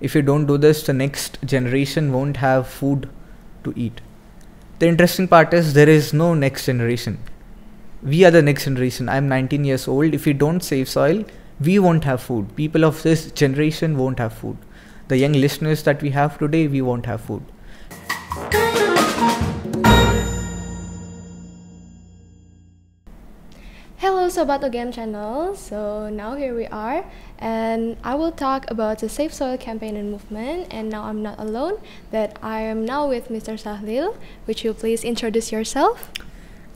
If you don't do this, the next generation won't have food to eat. The interesting part is there is no next generation. We are the next generation. I'm 19 years old. If we don't save soil, we won't have food. People of this generation won't have food. The young listeners that we have today, we won't have food. Hello Sobat UGM channel, so now here we are and I will talk about the Save Soil campaign and movement, and now I'm not alone, that I am now with Mr. Sahil. Would you please introduce yourself?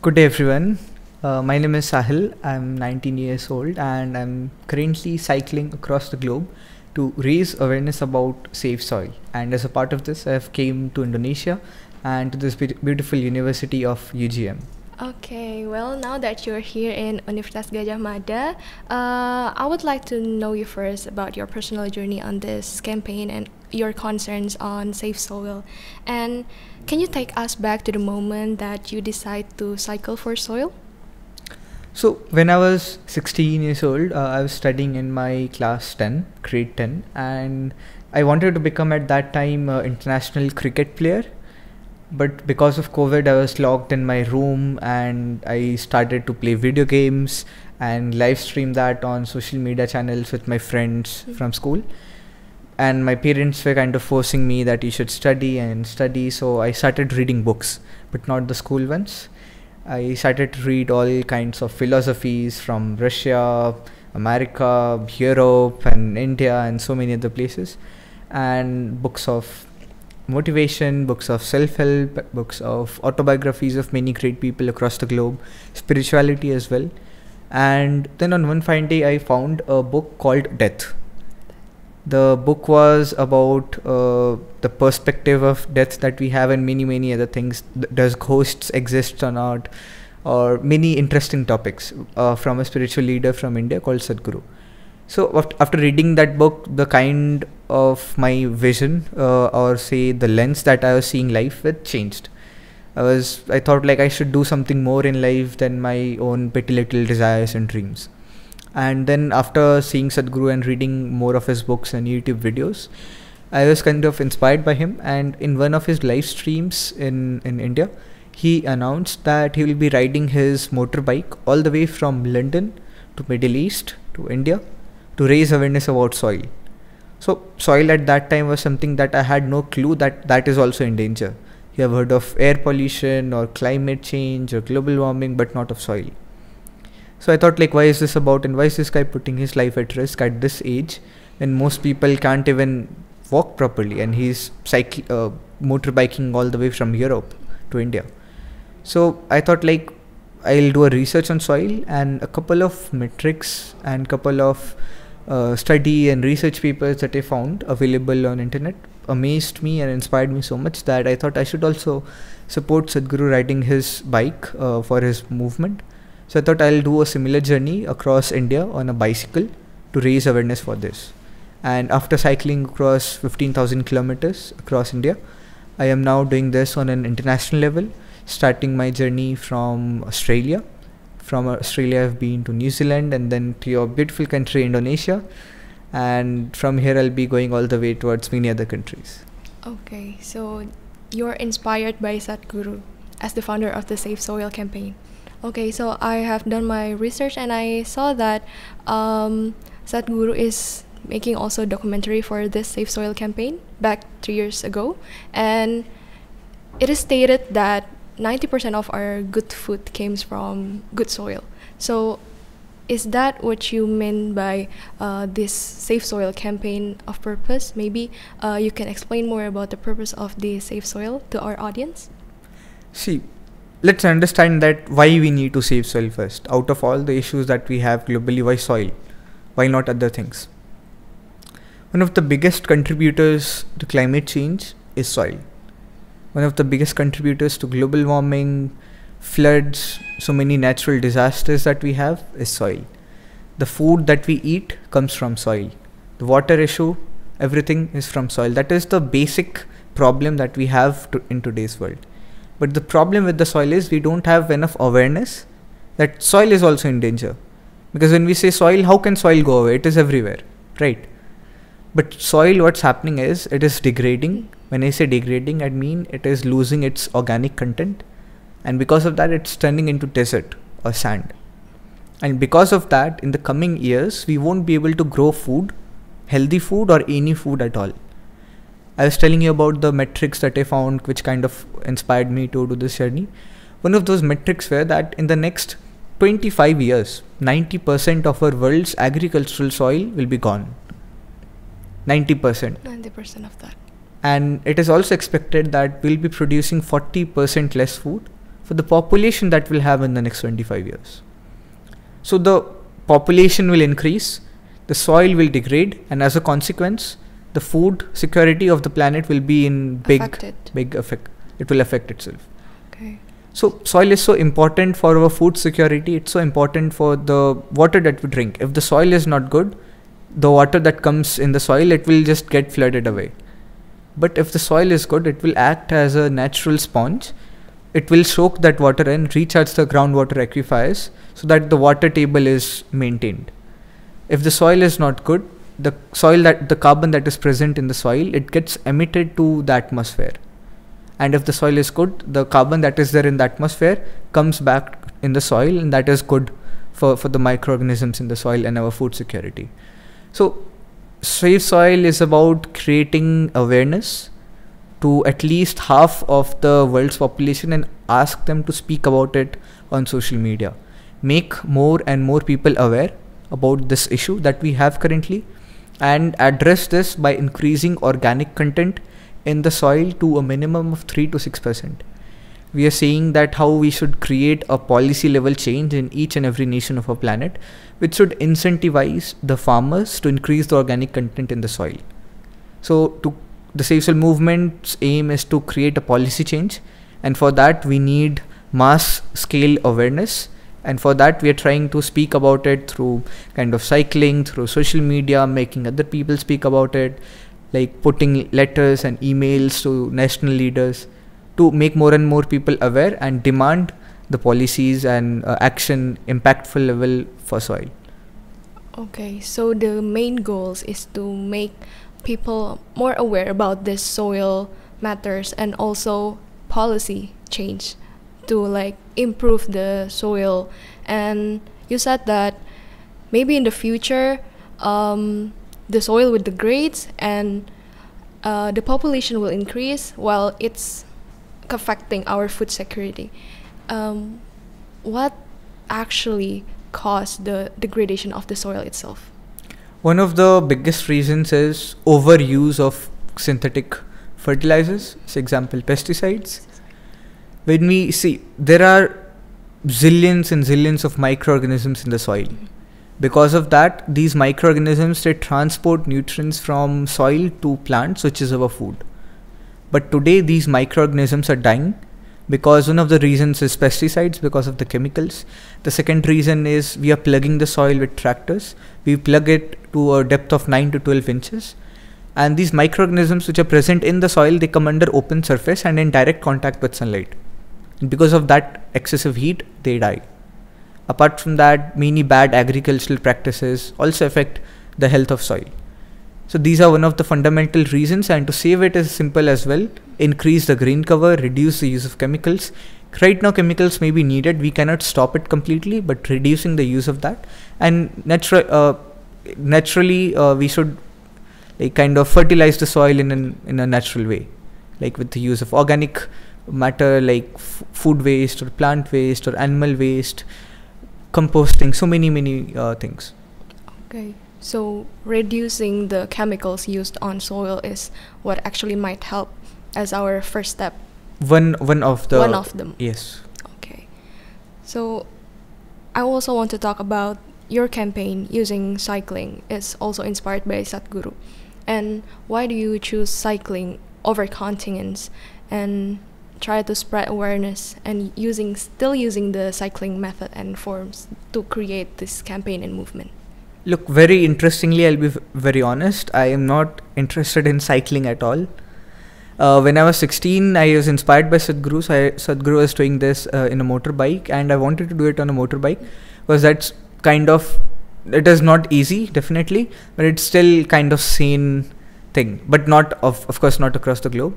Good day everyone, my name is Sahil, I'm 19 years old and I'm currently cycling across the globe to raise awareness about Save Soil, and as a part of this I have came to Indonesia and to this beautiful university of UGM. Okay, well, now that you're here in Universitas Gadjah Mada, I would like to know you first about your personal journey on this campaign and your concerns on Save Soil. And can you take us back to the moment that you decide to cycle for soil? So when I was 16 years old, I was studying in my class 10, grade 10, and I wanted to become at that time an international cricket player. But because of COVID, I was locked in my room and I started to play video games and live stream that on social media channels with my friends from school. And my parents were kind of forcing me that you should study and study. So I started reading books, but not the school ones. I started to read all kinds of philosophies from Russia, America, Europe and India and so many other places. And books of motivation, books of self-help, books of autobiographies of many great people across the globe, spirituality as well. And then on one fine day I found a book called Death. The book was about the perspective of death that we have and many other things. Does ghosts exist or not, or many interesting topics from a spiritual leader from India called Sadhguru. So after reading that book, the kind of my vision or say the lens that I was seeing life with changed. I thought like I should do something more in life than my own petty little desires and dreams. And then after seeing Sadhguru and reading more of his books and YouTube videos, I was kind of inspired by him. And in one of his live streams in India, he announced that he will be riding his motorbike all the way from London to Middle East to India to raise awareness about soil. So soil at that time was something that I had no clue that is also in danger. You have heard of air pollution or climate change or global warming, but not of soil. So I thought like, why is this about, and why is this guy putting his life at risk at this age when most people can't even walk properly, and he's motorbiking all the way from Europe to India. So I thought like I'll do a research on soil, and a couple of metrics and couple of study and research papers that I found available on internet amazed me and inspired me so much that I thought I should also support Sadhguru riding his bike for his movement. So I thought I'll do a similar journey across India on a bicycle to raise awareness for this. And after cycling across 15,000 kilometers across India, I am now doing this on an international level, starting my journey from Australia. From Australia I've been to New Zealand and then to your beautiful country Indonesia, and from here I'll be going all the way towards many other countries. Okay, so you're inspired by Sadhguru as the founder of the Save Soil campaign. Okay, so I have done my research and I saw that Sadhguru is making also a documentary for this Save Soil campaign back 3 years ago, and it is stated that 90% of our good food comes from good soil. So is that what you mean by this Save Soil campaign of purpose? Maybe you can explain more about the purpose of the Save Soil to our audience? See, let's understand that why we need to save soil first. Out of all the issues that we have globally, why soil? Why not other things? One of the biggest contributors to climate change is soil. One of the biggest contributors to global warming, floods, so many natural disasters that we have is soil. The food that we eat comes from soil. The water issue, everything is from soil. That is the basic problem that we have in today's world. But the problem with the soil is we don't have enough awareness that soil is also in danger. Because when we say soil, how can soil go away? It is everywhere, right? But soil, what's happening is it is degrading. When I say degrading, I mean it is losing its organic content, and because of that it's turning into desert or sand. And because of that, in the coming years we won't be able to grow food, healthy food or any food at all. I was telling you about the metrics that I found which kind of inspired me to do this journey. One of those metrics were that in the next 25 years 90% of our world's agricultural soil will be gone. 90% of that. And it is also expected that we'll be producing 40% less food for the population that we'll have in the next 25 years. So the population will increase, the soil will degrade, and as a consequence, the food security of the planet will be in big effect. It will affect itself. Okay. So soil is so important for our food security. It's so important for the water that we drink. If the soil is not good, the water that comes in the soil, it will just get flooded away. But if the soil is good, it will act as a natural sponge. It will soak that water and recharge the groundwater aquifers so that the water table is maintained. If the soil is not good, the carbon that is present in the soil, it gets emitted to the atmosphere. And if the soil is good, the carbon that is there in the atmosphere comes back in the soil, and that is good for the microorganisms in the soil and our food security. So Safe Soil is about creating awareness to at least half of the world's population and ask them to speak about it on social media. Make more and more people aware about this issue that we have currently, and address this by increasing organic content in the soil to a minimum of 3 to 6%. We are saying that how we should create a policy level change in each and every nation of our planet, which should incentivize the farmers to increase the organic content in the soil. So the Safe Soil movement's aim is to create a policy change, and for that we need mass scale awareness, and for that we are trying to speak about it through kind of cycling, through social media, making other people speak about it, like putting letters and emails to national leaders to make more and more people aware and demand the policies and action impactful level for soil. Okay, so the main goals is to make people more aware about this soil matters and also policy change to like improve the soil. And you said that maybe in the future the soil will degrade and the population will increase while it's affecting our food security. What actually caused the degradation of the soil itself? One of the biggest reasons is overuse of synthetic fertilizers, for example pesticides. When we see, there are zillions and zillions of microorganisms in the soil. Because of that, these microorganisms, they transport nutrients from soil to plants, which is our food. But today these microorganisms are dying because one of the reasons is pesticides, because of the chemicals. The second reason is we are plugging the soil with tractors. We plug it to a depth of 9 to 12 inches. And these microorganisms which are present in the soil, they come under open surface and in direct contact with sunlight. And because of that excessive heat, they die. Apart from that, many bad agricultural practices also affect the health of soil. So these are one of the fundamental reasons, and to save it is simple as well. Increase the green cover, reduce the use of chemicals. Right now chemicals may be needed, we cannot stop it completely, but reducing the use of that. And naturally we should like kind of fertilize the soil in a natural way, like with the use of organic matter like food waste or plant waste or animal waste, composting, so many things. Okay, so reducing the chemicals used on soil is what actually might help as our first step. One of them. Yes. Okay, so I also want to talk about your campaign using cycling. It's also inspired by Sadhguru. And why do you choose cycling over continence and try to spread awareness and still using the cycling method and forms to create this campaign and movement? Look, very interestingly, I'll be very honest, I am not interested in cycling at all. When I was 16, I was inspired by Sadhguru. Sadhguru was doing this in a motorbike, and I wanted to do it on a motorbike because that's kind of, it is not easy, definitely, but it's still kind of sane thing, but not of course not across the globe.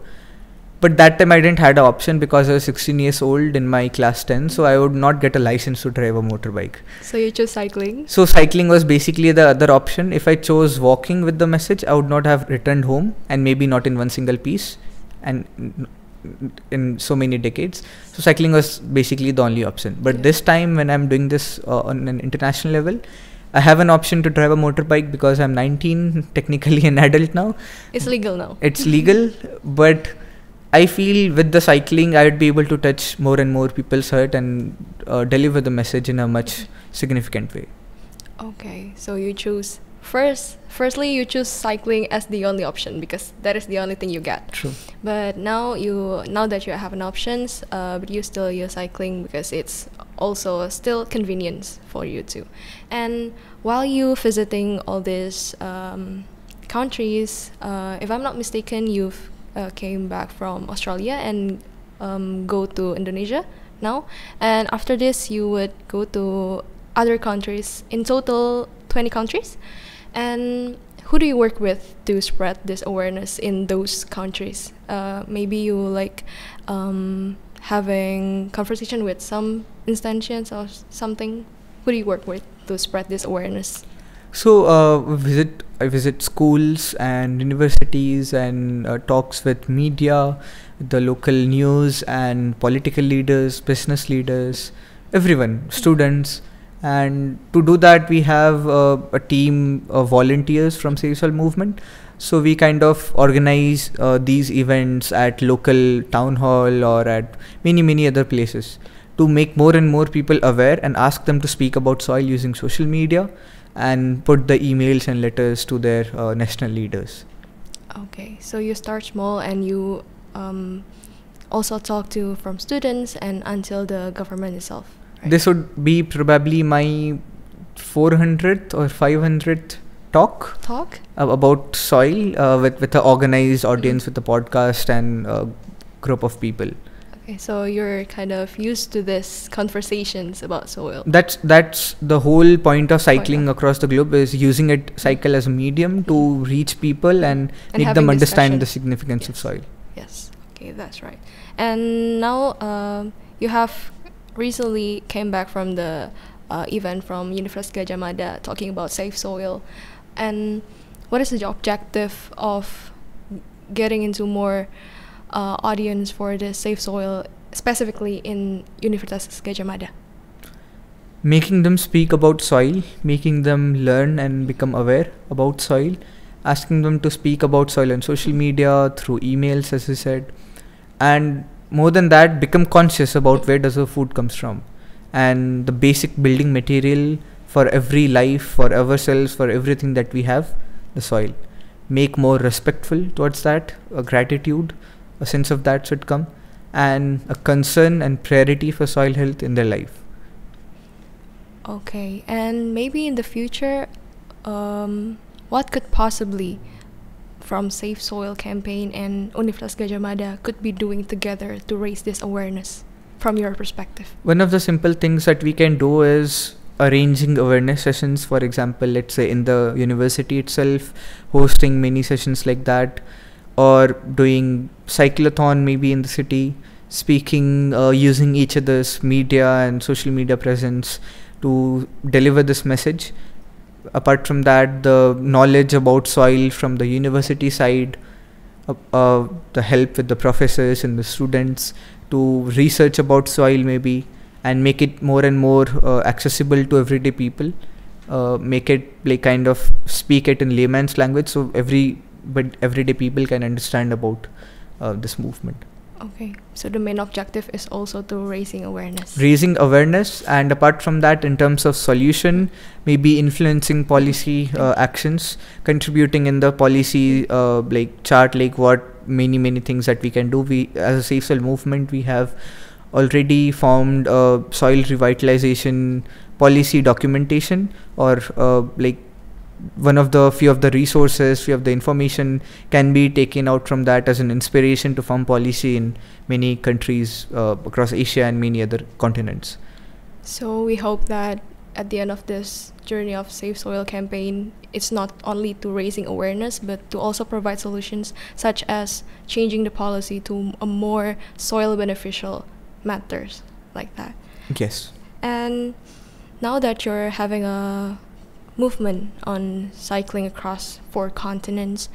But that time I didn't had an option because I was 16 years old in my class 10, so I would not get a license to drive a motorbike. So you chose cycling? So cycling was basically the other option. If I chose walking with the message, I would not have returned home, and maybe not in one single piece, and in so many decades. So cycling was basically the only option. But this time when I'm doing this on an international level, I have an option to drive a motorbike because I'm 19, technically an adult now. It's legal now. It's legal, but I feel with the cycling I would be able to touch more and more people's heart and deliver the message in a much significant way. Okay, so you choose firstly you choose cycling as the only option because that is the only thing you get. True. But now that you have an options, but you still use cycling because it's also still convenience for you too. And while you visiting all these countries, if I'm not mistaken, you've came back from Australia and go to Indonesia now, and after this you would go to other countries, in total 20 countries. And who do you work with to spread this awareness in those countries? Maybe you like having conversation with some instantiations or something. Who do you work with to spread this awareness? So I visit schools and universities and talks with media, the local news and political leaders, business leaders, everyone, students. And to do that, we have a team of volunteers from Save Soil Movement. So we kind of organize these events at local town hall or at many other places to make more and more people aware and ask them to speak about soil using social media and put the emails and letters to their national leaders. Okay, so you start small and you also talk to from students and until the government itself. Right? This would be probably my 400th or 500th talk about soil with an organized audience, with a podcast and a group of people. Okay, so you're kind of used to this conversations about soil. That's the whole point of cycling across the globe, is using cycle as a medium to reach people and make them understand the significance of soil. Yes, okay, that's right. And now you have recently came back from the event from Universitas Gadjah Mada talking about safe soil. And what is the objective of getting into more audience for the safe soil, specifically in Universitas Gadjah Mada? Making them speak about soil, making them learn and become aware about soil, asking them to speak about soil on social media, through emails, as I said, and more than that, become conscious about where does our food comes from and the basic building material for every life, for ourselves, for everything that we have, the soil. Make more respectful towards that, a gratitude, a sense of that should come, and a concern and priority for soil health in their life. Okay, and maybe in the future, what could possibly from Safe Soil Campaign and Universitas Gadjah Mada could be doing together to raise this awareness from your perspective? One of the simple things that we can do is arranging awareness sessions, for example, let's say in the university itself, hosting many sessions like that, or doing cyclothon maybe in the city, speaking, using each other's media and social media presence to deliver this message. Apart from that, the knowledge about soil from the university side, the help with the professors and the students to research about soil maybe, and make it more and more accessible to everyday people. Make it like kind of speak it in layman's language so everyday people can understand about this movement. Okay, so the main objective is also to raising awareness. And apart from that, in terms of solution, maybe influencing policy actions, contributing in the policy like chart, like what many things that we can do. We, as a Safe Soil movement, we have already formed soil revitalization policy documentation, or like one of the few of the resources, few of the information can be taken out from that as an inspiration to form policy in many countries across Asia and many other continents. So we hope that at the end of this journey of Safe Soil campaign, it's not only to raising awareness, but to also provide solutions such as changing the policy to a more soil beneficial matters like that. Yes. And now that you're having a movement on cycling across 4 continents,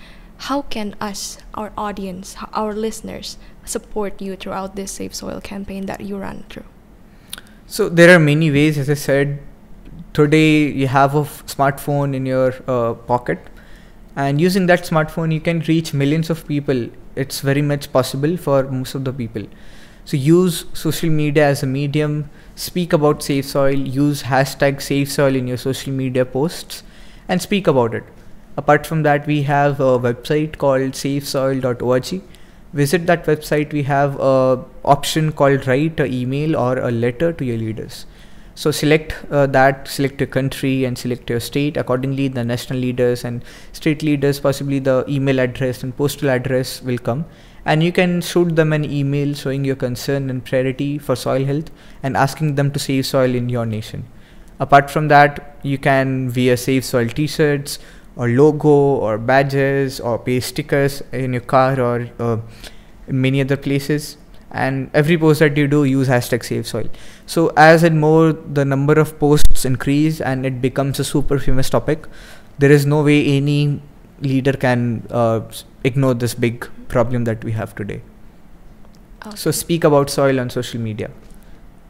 how can us, our audience, our listeners, support you throughout this Safe Soil campaign that you run through? So there are many ways. As I said, today you have a smartphone in your pocket, and using that smartphone you can reach millions of people. It's very much possible for most of the people. So use social media as a medium, speak about safe soil, use hashtag safe soil in your social media posts and speak about it. Apart from that, we have a website called safesoil.org. Visit that website. We have a option called write an email or a letter to your leaders. So select select your country and select your state. Accordingly, the national leaders and state leaders, possibly the email address and postal address will come. And you can shoot them an email showing your concern and priority for soil health and asking them to save soil in your nation. Apart from that, you can wear Save Soil t-shirts or logo or badges or paste stickers in your car or in many other places. And every post that you do, use hashtag Save Soil. So as and more the number of posts increase and it becomes a super famous topic, there is no way any leader can ignore this big problem that we have today. Okay. So speak about soil on social media.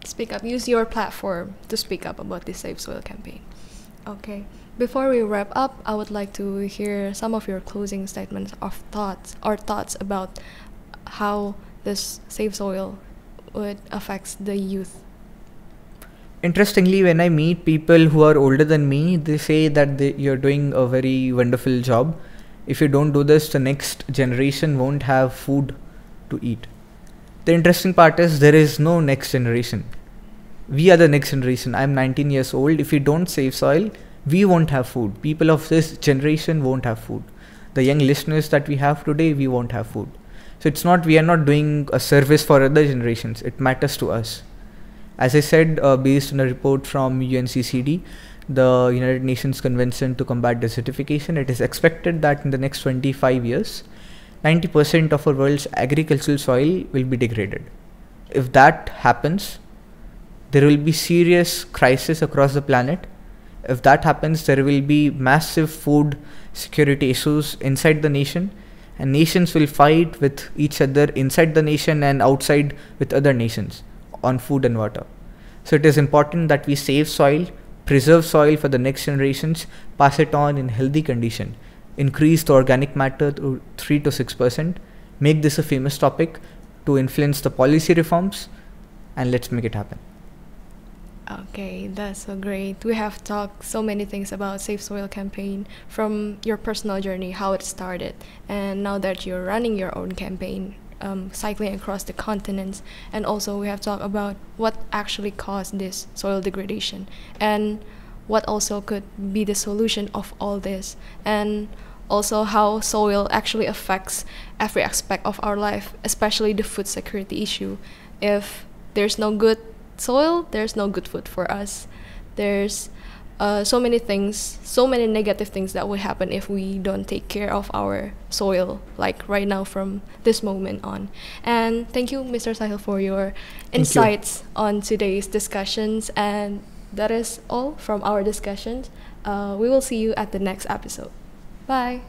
Speak up. Use your platform to speak up about this Safe Soil campaign. Okay. Before we wrap up, I would like to hear some of your closing statements of thoughts about how this Safe Soil would affect the youth. Interestingly, when I meet people who are older than me, they say that you're doing a very wonderful job. If you don't do this, the next generation won't have food to eat. The interesting part is there is no next generation. We are the next generation. I'm 19 years old. If we don't save soil, we won't have food. People of this generation won't have food. The young listeners that we have today, we won't have food. So we are not doing a service for other generations. It matters to us. As I said, based on a report from UNCCD, the United Nations Convention to Combat Desertification, it is expected that in the next 25 years, 90% of our world's agricultural soil will be degraded. If that happens, there will be serious crisis across the planet. If that happens, there will be massive food security issues inside the nation, and nations will fight with each other inside the nation and outside with other nations on food and water. So it is important that we save soil, preserve soil for the next generations, pass it on in healthy condition, increase the organic matter to 3 to 6%, make this a famous topic to influence the policy reforms, and let's make it happen. Okay, that's so great. We have talked so many things about Safe Soil campaign, from your personal journey, how it started, and now that you're running your own campaign, cycling across the continents, and also we have talked about what actually caused this soil degradation and what also could be the solution of all this, and also how soil actually affects every aspect of our life, especially the food security issue. If there's no good soil, there's no good food for us. There's so many things, so many negative things that will happen if we don't take care of our soil, like right now from this moment on. And thank you, Mr. Sahil, for your insights on today's discussions. And that is all from our discussions. We will see you at the next episode. Bye.